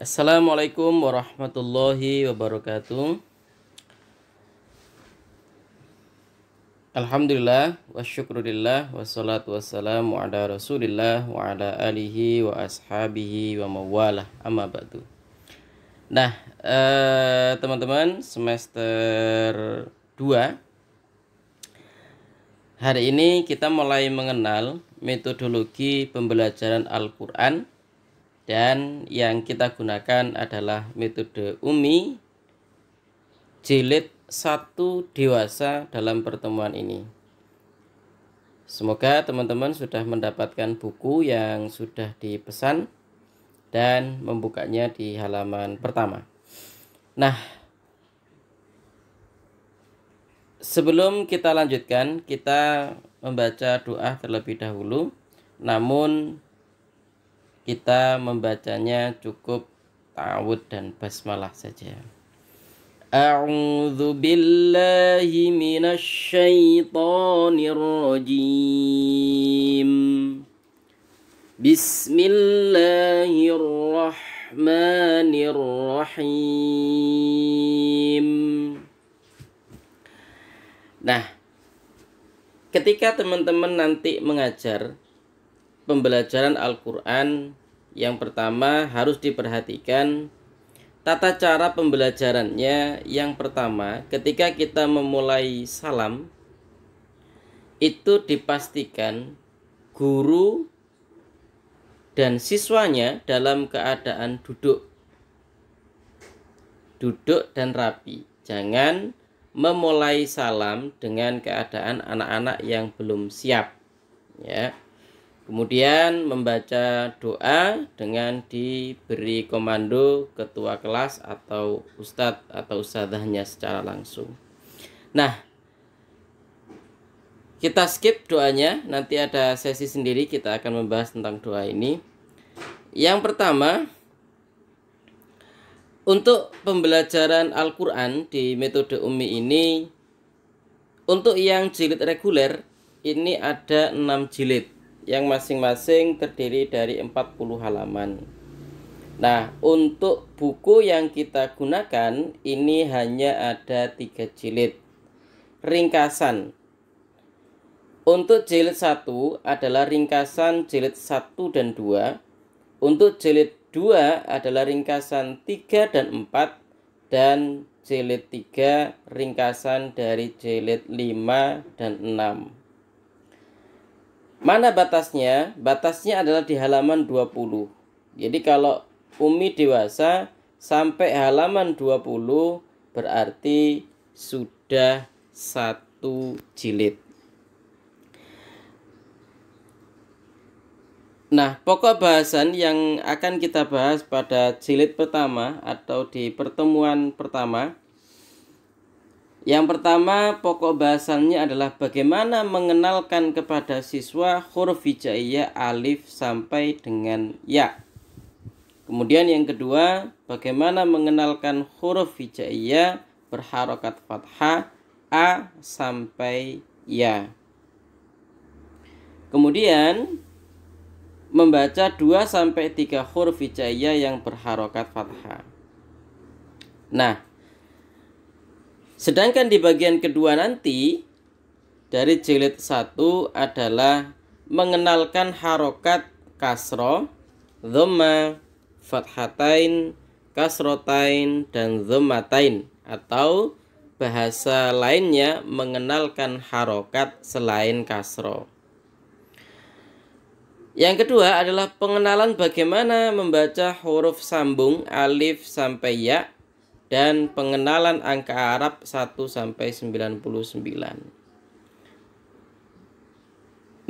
Assalamualaikum warahmatullahi wabarakatuh. Alhamdulillah wa syukurillah wassalatu wassalamu ala rasulillah wa ala alihi wa ashabihi wa mawalah amma ba'du. Nah, teman-teman, semester 2 hari ini kita mulai mengenal metodologi pembelajaran Al-Quran. Dan yang kita gunakan adalah metode UMI jilid 1 dewasa dalam pertemuan ini. Semoga teman-teman sudah mendapatkan buku yang sudah dipesan dan membukanya di halaman pertama. Nah, sebelum kita lanjutkan, kita membaca doa terlebih dahulu. Namun kita membacanya cukup ta'awud dan basmalah saja. A'udzu billahi minasyaitonir rajim. Bismillahirrahmanirrahim. Nah, ketika teman-teman nanti mengajar pembelajaran Al-Quran, yang pertama harus diperhatikan tata cara pembelajarannya. Yang pertama, ketika kita memulai salam, itu dipastikan guru dan siswanya dalam keadaan duduk dan rapi. Jangan memulai salam dengan keadaan anak-anak yang belum siap, ya. Kemudian membaca doa dengan diberi komando ketua kelas atau ustadz atau ustadzahnya secara langsung. Nah, kita skip doanya, nanti ada sesi sendiri kita akan membahas tentang doa ini. Yang pertama, untuk pembelajaran Al-Quran di metode UMI ini, untuk yang jilid reguler ini ada 6 jilid yang masing-masing terdiri dari 40 halaman. Nah, untuk buku yang kita gunakan ini hanya ada 3 jilid. Ringkasan. Untuk jilid 1 adalah ringkasan jilid 1 dan 2. Untuk jilid 2 adalah ringkasan 3 dan 4. Dan jilid 3 ringkasan dari jilid 5 dan 6. Mana batasnya? Batasnya adalah di halaman 20. Jadi kalau UMI dewasa sampai halaman 20 berarti sudah 1 jilid. Nah, pokok bahasan yang akan kita bahas pada jilid pertama atau di pertemuan pertama, yang pertama, pokok bahasannya adalah bagaimana mengenalkan kepada siswa huruf hijaiyah alif sampai dengan ya. Kemudian yang kedua, bagaimana mengenalkan huruf hijaiyah berharokat fathah a sampai ya. Kemudian membaca 2 sampai 3 huruf hijaiyah yang berharokat fathah. Nah, sedangkan di bagian kedua nanti dari jilid 1 adalah mengenalkan harokat kasroh, dhamma, fathatain, kasrotain, dan dhammatain. Atau bahasa lainnya mengenalkan harokat selain kasroh. Yang kedua adalah pengenalan bagaimana membaca huruf sambung alif sampai ya dan pengenalan angka Arab 1 sampai 99.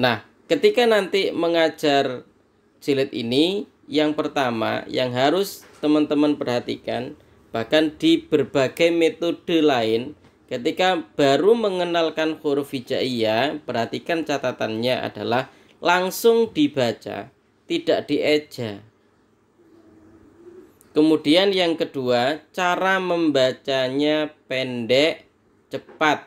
Nah, ketika nanti mengajar jilid ini, yang pertama yang harus teman-teman perhatikan, bahkan di berbagai metode lain, ketika baru mengenalkan huruf hijaiyah, perhatikan catatannya adalah langsung dibaca, tidak dieja. Kemudian yang kedua, cara membacanya pendek, cepat.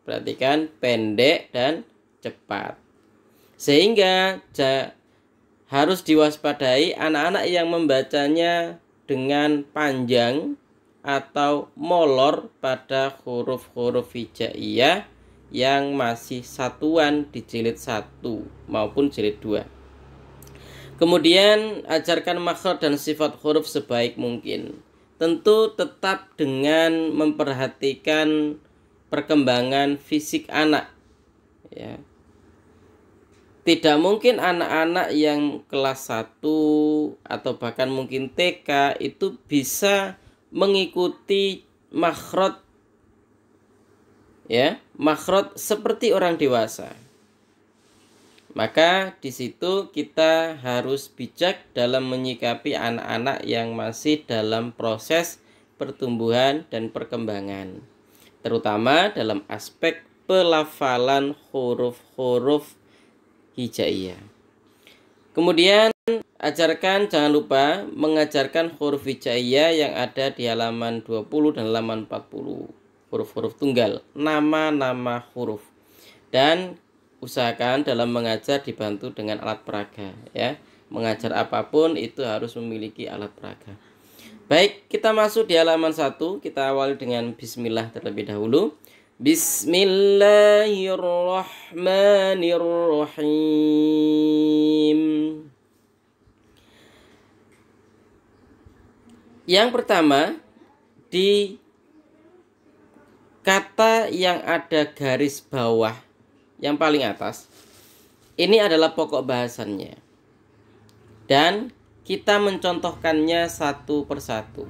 Perhatikan, pendek dan cepat. Sehingga harus diwaspadai anak-anak yang membacanya dengan panjang atau molor pada huruf-huruf hijaiyah yang masih satuan di jilid 1 maupun jilid 2. Kemudian ajarkan makhraj dan sifat huruf sebaik mungkin. Tentu tetap dengan memperhatikan perkembangan fisik anak, ya. Tidak mungkin anak-anak yang kelas 1 atau bahkan mungkin TK itu bisa mengikuti makhraj, ya, makhraj seperti orang dewasa. Maka di situ kita harus bijak dalam menyikapi anak-anak yang masih dalam proses pertumbuhan dan perkembangan, terutama dalam aspek pelafalan huruf-huruf hijaiyah. Kemudian ajarkan, jangan lupa mengajarkan huruf hijaiyah yang ada di halaman 20 dan halaman 40. Huruf-huruf tunggal, nama-nama huruf. Dan usahakan dalam mengajar dibantu dengan alat peraga, ya. Mengajar apapun itu harus memiliki alat peraga. Baik, kita masuk di halaman 1. Kita awali dengan bismillah terlebih dahulu. Bismillahirrahmanirrahim. Yang pertama, di kata yang ada garis bawah yang paling atas, ini adalah pokok bahasannya. Dan kita mencontohkannya satu persatu.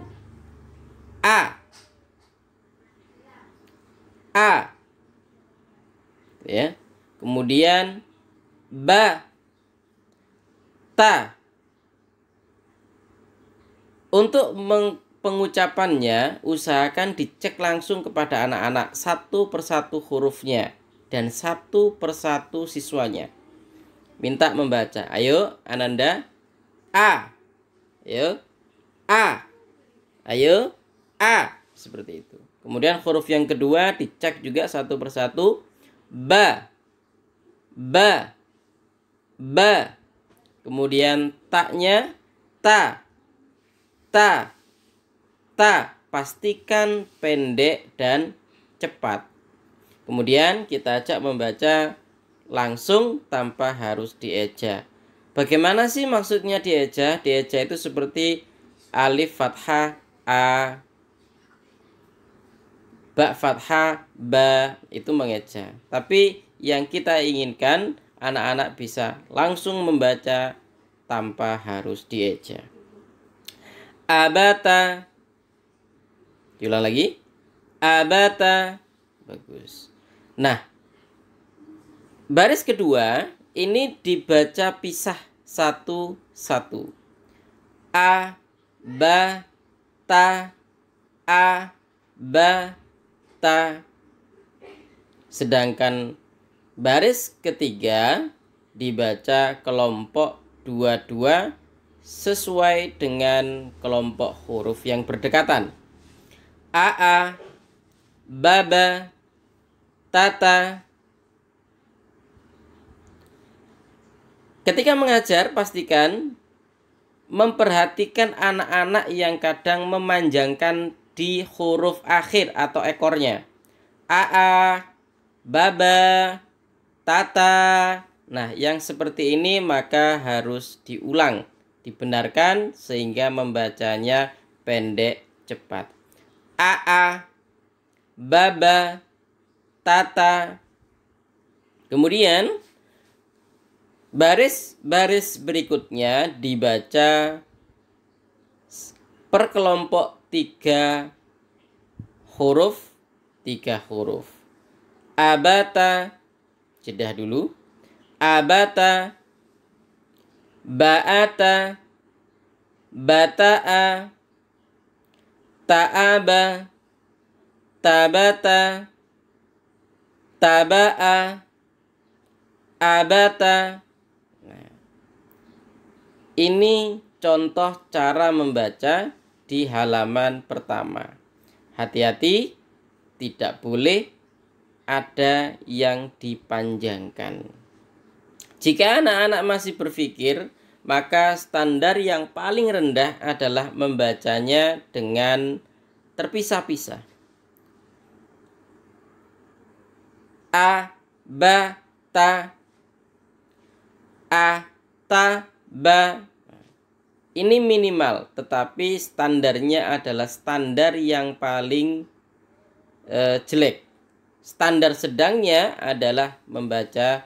A, ya. Kemudian ba, ta. Untuk pengucapannya usahakan dicek langsung kepada anak-anak satu persatu hurufnya dan satu persatu siswanya. Minta membaca. Ayo Ananda. A. Ayo. A. Ayo. A. Seperti itu. Kemudian huruf yang kedua dicek juga satu persatu. Ba. Ba. Ba. Kemudian taknya ta. Ta. Ta. Pastikan pendek dan cepat. Kemudian kita ajak membaca langsung tanpa harus dieja. Bagaimana sih maksudnya dieja? Dieja itu seperti alif fathah a, ba fathah ba, itu mengeja. Tapi yang kita inginkan anak-anak bisa langsung membaca tanpa harus dieja. Abata. Diulang lagi. Abata. Bagus. Nah, baris kedua ini dibaca pisah satu-satu. A, ba, ta, a, ba, ta. Sedangkan baris ketiga dibaca kelompok dua-dua sesuai dengan kelompok huruf yang berdekatan. A, baba, tata. Ketika mengajar pastikan memperhatikan anak-anak yang kadang memanjangkan di huruf akhir atau ekornya. A, baba, tata. Nah, yang seperti ini maka harus diulang, dibenarkan sehingga membacanya pendek cepat. A, baba, tata. Kemudian baris berikutnya dibaca per kelompok 3 huruf. Abata, jeda dulu. Abata, ba'ata, bata'a, ta'aba, tabata, taba'a, abata. Nah, ini contoh cara membaca di halaman pertama. Hati-hati, tidak boleh ada yang dipanjangkan. Jika anak-anak masih berpikir maka standar yang paling rendah adalah membacanya dengan terpisah-pisah. A, ba, ta, a, ta, ba. Ini minimal, tetapi standarnya adalah standar yang paling jelek. Standar sedangnya adalah membaca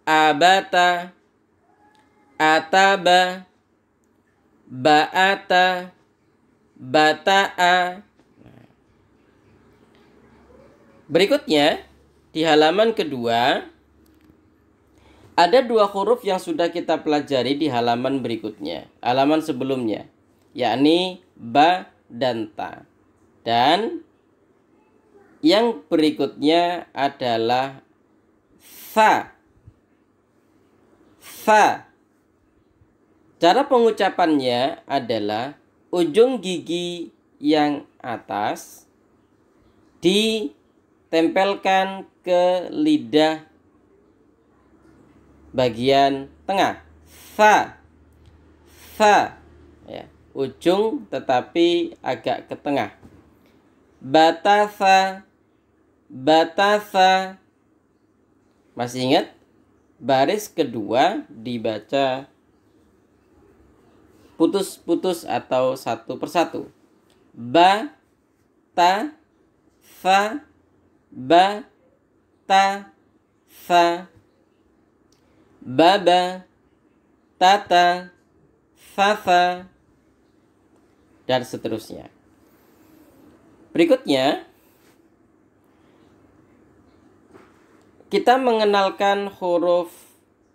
abata, ataba, ba'ata, bata'a. Berikutnya, di halaman kedua, ada dua huruf yang sudah kita pelajari di halaman berikutnya, halaman sebelumnya, yakni ba dan ta. Dan yang berikutnya adalah fa. Fa. Cara pengucapannya adalah ujung gigi yang atas ditempelkan ke lidah bagian tengah. Fa. Fa. Ya, ujung tetapi agak ke tengah. Batasa. Batasa. Masih ingat? Baris kedua dibaca putus-putus atau satu persatu. Ba, ta, fa, ba, ta, fa, baba, tata, fafa, dan seterusnya. Berikutnya, kita mengenalkan huruf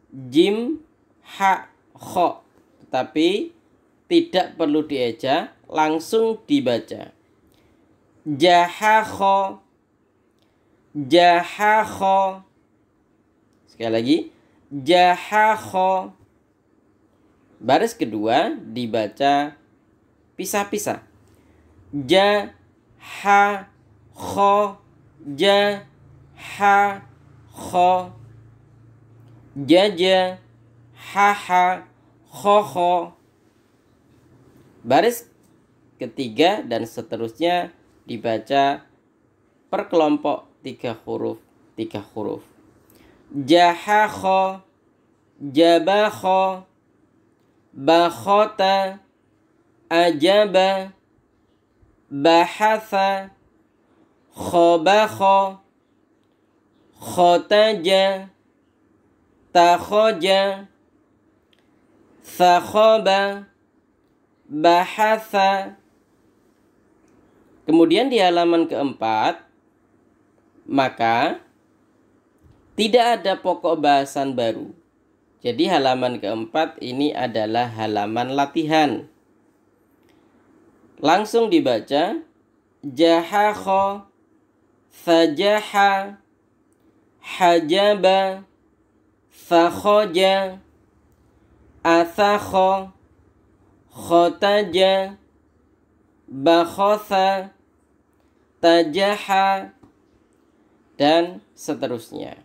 jim, ha, kho, tetapi tidak perlu dieja, langsung dibaca. Jahakho, jahakho. Sekali lagi, jahakho. Baris kedua dibaca pisah-pisah. Ja, ha, kho, ja, ha, kho, jaja, haha, kho. Baris ketiga dan seterusnya dibaca per kelompok 3 huruf. Jahakho, jabakho, bakhota, ajaba, bahatha, khobakho, khotaja, takhoja, sakhoba, bahatha. Kemudian di halaman keempat, maka tidak ada pokok bahasan baru. Jadi halaman keempat ini adalah halaman latihan. Langsung dibaca. Jahakho, fajaha, hajaba, fakhoja, athakho, khotaja, bakhotha, tajaha, dan seterusnya.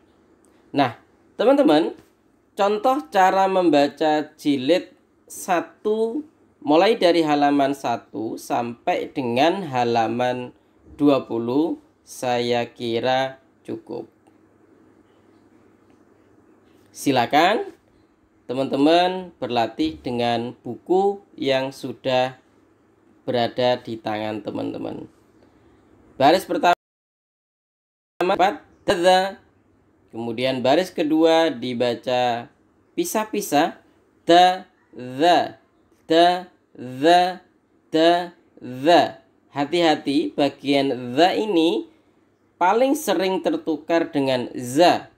Nah, teman-teman, contoh cara membaca jilid 1 mulai dari halaman 1 sampai dengan halaman 20 saya kira cukup. Silakan teman-teman berlatih dengan buku yang sudah berada di tangan teman-teman. Baris pertama tadza, kemudian baris kedua dibaca pisah-pisah ta, za, ta, za, ta, za. Hati-hati, bagian za ini paling sering tertukar dengan za.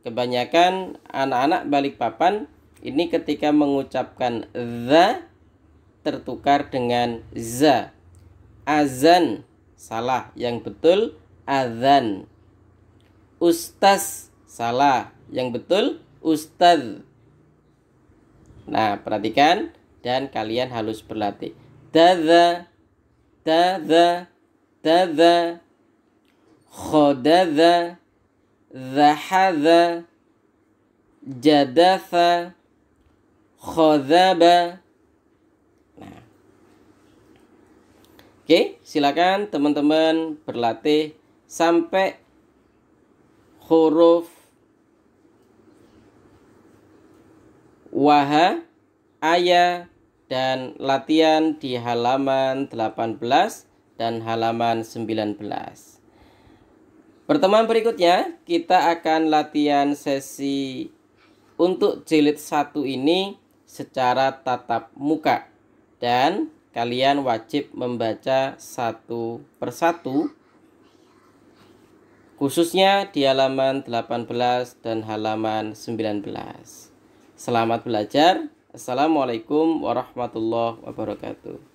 Kebanyakan anak-anak Balikpapan ini ketika mengucapkan za tertukar dengan za. Azan, salah, yang betul azan. Ustaz, salah, yang betul ustaz. Nah, perhatikan dan kalian harus berlatih. Tadza, tadza, tadza, khodadza, zahadza, jadatha, khadzaba. Nah, oke, silakan teman-teman berlatih sampai huruf waha, aya, dan latihan di halaman 18 dan halaman 19. Pertemuan berikutnya kita akan latihan sesi untuk jilid 1 ini secara tatap muka, dan kalian wajib membaca satu persatu, khususnya di halaman 18 dan halaman 19. Selamat belajar. Assalamualaikum warahmatullahi wabarakatuh.